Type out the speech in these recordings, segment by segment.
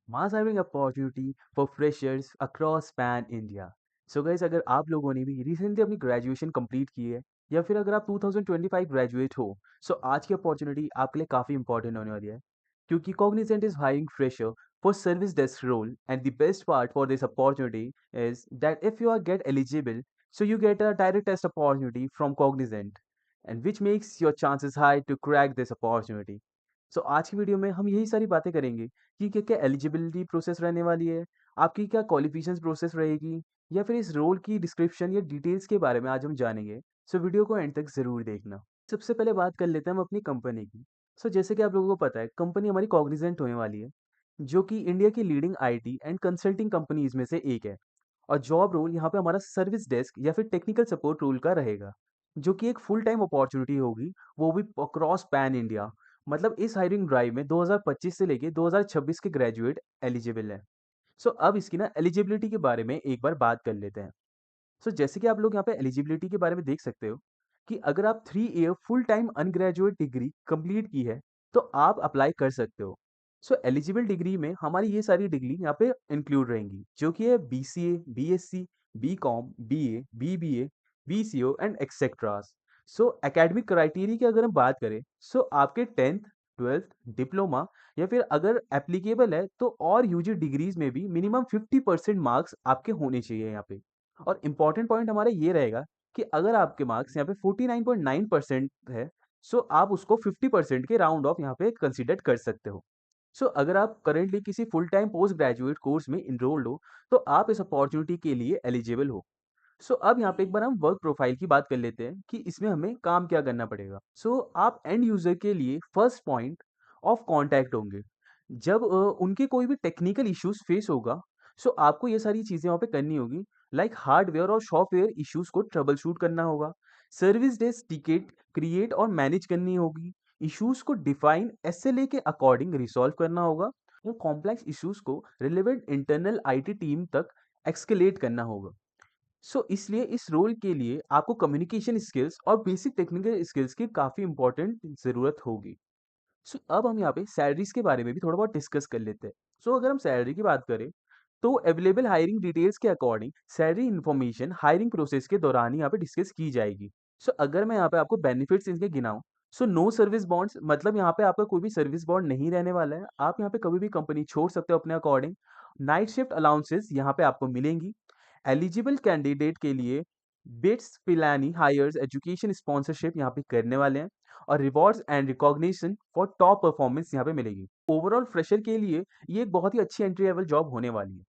Mass hiring opportunity for freshers across pan India. So guys, अगर आप लोगों ने भी रिसेंटली अपनी ग्रेजुएशन कंप्लीट की है या फिर अगर आप 2025 ग्रेजुएट हो, सो आज की अपॉर्चुनिटी आपके लिए काफ़ी इंपॉर्टेंट होने वाली है, क्योंकि Cognizant is hiring fresher for service desk role and the best part for this opportunity is that if you are get eligible, so you get a direct test opportunity from Cognizant, and which makes your chances high to crack this opportunity. सो आज की video में हम यही सारी बातें करेंगे कि क्या-क्या एलिजिबिलिटी प्रोसेस रहने वाली है, आपकी क्या क्वालिफिकेशंस प्रोसेस रहेगी, या फिर इस रोल की डिस्क्रिप्शन या डिटेल्स के बारे में आज हम जानेंगे। सो वीडियो को एंड तक ज़रूर देखना। सबसे पहले बात कर लेते हैं हम अपनी कंपनी की। सो जैसे कि आप लोगों को पता है, कंपनी हमारी कॉग्निजेंट होने वाली है, जो कि इंडिया की leading IT and consulting companies में से एक है। और जॉब रोल यहाँ पे हमारा सर्विस डेस्क या फिर टेक्निकल सपोर्ट रोल का रहेगा, जो कि एक फुल टाइम अपॉर्चुनिटी होगी, वो भी अक्रॉस पैन इंडिया। मतलब इस हायरिंग ड्राइव में 2025 से लेके 2026 के ग्रेजुएट एलिजिबल हैं। सो अब इसकी ना एलिजिबिलिटी के बारे में एक बार बात कर लेते हैं। सो जैसे कि आप लोग यहाँ पे एलिजिबिलिटी के बारे में देख सकते हो कि अगर आप 3 year full time undergraduate degree complete की है, तो आप अप्लाई कर सकते हो। सो एलिजिबल डिग्री में हमारी ये सारी डिग्री यहाँ पे इंक्लूड रहेंगी, जो कि है BCA, BSc, BCom, BA, BBA, BCO and etceteras. So academic criteria की अगर हम बात करें, सो आपके 10th, 12th, डिप्लोमा या फिर अगर एप्लीकेबल है तो और यूजी डिग्रीज में भी मिनिमम 50% मार्क्स आपके होने चाहिए यहाँ पे। और इम्पॉर्टेंट पॉइंट हमारा ये रहेगा कि अगर आपके मार्क्स यहाँ पे 49.9% है, सो आप उसको 50% के राउंड ऑफ यहाँ पे कंसिडर कर सकते हो। सो अगर आप करेंटली किसी full time post graduate course में इनरोल्ड हो, तो आप इस अपॉर्चुनिटी के लिए एलिजिबल हो। सो अब यहाँ पे एक बार हम वर्क प्रोफाइल की बात कर लेते हैं कि इसमें हमें काम क्या करना पड़ेगा। सो आप एंड यूजर के लिए फर्स्ट पॉइंट ऑफ कांटेक्ट होंगे। जब उनके कोई भी टेक्निकल इश्यूज फेस होगा, सो आपको ये सारी चीजें वहाँ पे करनी होगी, लाइक हार्डवेयर और सॉफ्टवेयर इश्यूज को ट्रबल शूट करना होगा, सर्विस डेस्क टिकट क्रिएट और मैनेज करनी होगी, इश्यूज को डिफाइन SLA के अकॉर्डिंग रिसॉल्व करना होगा, और कॉम्प्लेक्स इश्यूज को रिलेवेंट इंटरनल IT टीम तक एक्सकेलेट करना होगा। सो इसलिए इस रोल के लिए आपको कम्युनिकेशन स्किल्स और बेसिक टेक्निकल स्किल्स की काफ़ी इंपॉर्टेंट ज़रूरत होगी। सो अब हम यहाँ पे सैलरीज के बारे में भी थोड़ा बहुत डिस्कस कर लेते हैं। सो अगर हम सैलरी की बात करें, तो अवेलेबल हायरिंग डिटेल्स के according salary information hiring process के दौरान ही यहाँ पे डिस्कस की जाएगी। सो अगर मैं यहाँ पे आपको बेनिफिट्स इनके गिनाऊं, सो नो सर्विस बॉन्ड्स, मतलब यहाँ पे आपका कोई भी सर्विस बॉन्ड नहीं रहने वाला है, आप यहाँ पे कभी भी कंपनी छोड़ सकते हो अपने अकॉर्डिंग। नाइट शिफ्ट अलाउंसेस यहाँ पे आपको मिलेंगी। एलिजिबल कैंडिडेट के लिए BITS Pilani higher education sponsorship यहाँ पे करने वाले हैं, और rewards and recognition for top performance यहाँ पे मिलेगी। ओवरऑल फ्रेशर के लिए ये एक बहुत ही अच्छी एंट्री लेवल जॉब होने वाली है।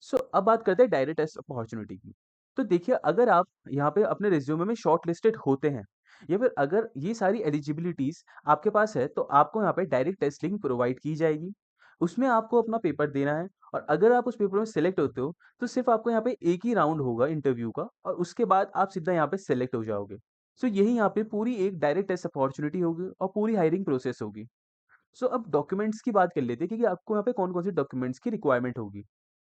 सो अब बात करते हैं डायरेक्ट टेस्ट अपॉर्चुनिटी की। तो देखिए, अगर आप यहाँ पे अपने रिज्यूमे में शॉर्ट लिस्टेड होते हैं, या फिर अगर ये सारी एलिजिबिलिटीज आपके पास है, तो आपको यहाँ पे डायरेक्ट टेस्ट लिंक प्रोवाइड की जाएगी। उसमें आपको अपना पेपर देना है, और अगर आप उस पेपर में सेलेक्ट होते हो, तो सिर्फ आपको यहाँ पे एक ही राउंड होगा इंटरव्यू का, और उसके बाद आप सीधा यहाँ पे सेलेक्ट हो जाओगे। सो यही यहाँ पे पूरी एक डायरेक्ट टेस्ट अपॉर्चुनिटी होगी और पूरी हायरिंग प्रोसेस होगी। सो अब डॉक्यूमेंट्स की बात कर लेते हैं कि आपको यहाँ पे कौन-कौन से डॉक्यूमेंट्स की रिक्वायरमेंट होगी।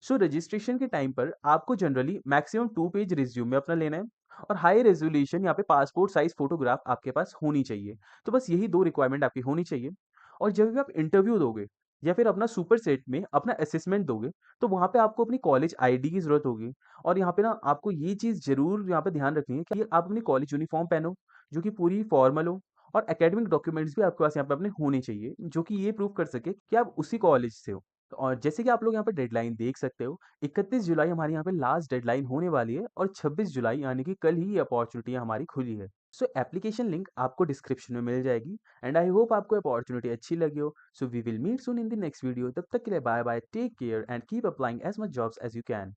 सो रजिस्ट्रेशन के टाइम पर आपको जनरली मैक्सिमम 2 पेज रिज्यूमे अपना लेना है, और हाई रेज़ोल्यूशन यहाँ पे पासपोर्ट साइज़ फ़ोटोग्राफ आपके पास होनी चाहिए। तो बस यही 2 रिक्वायरमेंट आपकी होनी चाहिए। और जब भी आप इंटरव्यू दोगे या फिर अपना सुपर सेट में अपना असेसमेंट दोगे, तो वहाँ पे आपको अपनी कॉलेज आईडी की ज़रूरत होगी। और यहाँ पे ना आपको ये चीज़ ज़रूर यहाँ पे ध्यान रखनी है कि आप अपनी कॉलेज यूनिफ़ॉर्म पहनो, जो कि पूरी फॉर्मल हो, और एकेडमिक डॉक्यूमेंट्स भी आपके पास यहाँ पे अपने होने चाहिए, जो कि ये प्रूव कर सके कि आप उसी कॉलेज से हो। और जैसे कि आप लोग यहाँ पे डेडलाइन देख सकते हो, 31 जुलाई हमारे यहाँ पे लास्ट डेडलाइन होने वाली है, और 26 जुलाई यानी कि कल ही ये अपॉर्चुनिटी हमारी खुली है। सो एप्लीकेशन लिंक आपको डिस्क्रिप्शन में मिल जाएगी, एंड आई होप आपको अपॉर्चुनिटी अच्छी लगी हो। So we will meet soon in the next video. तब तक के लिए bye bye, take care and keep applying as much jobs as you can.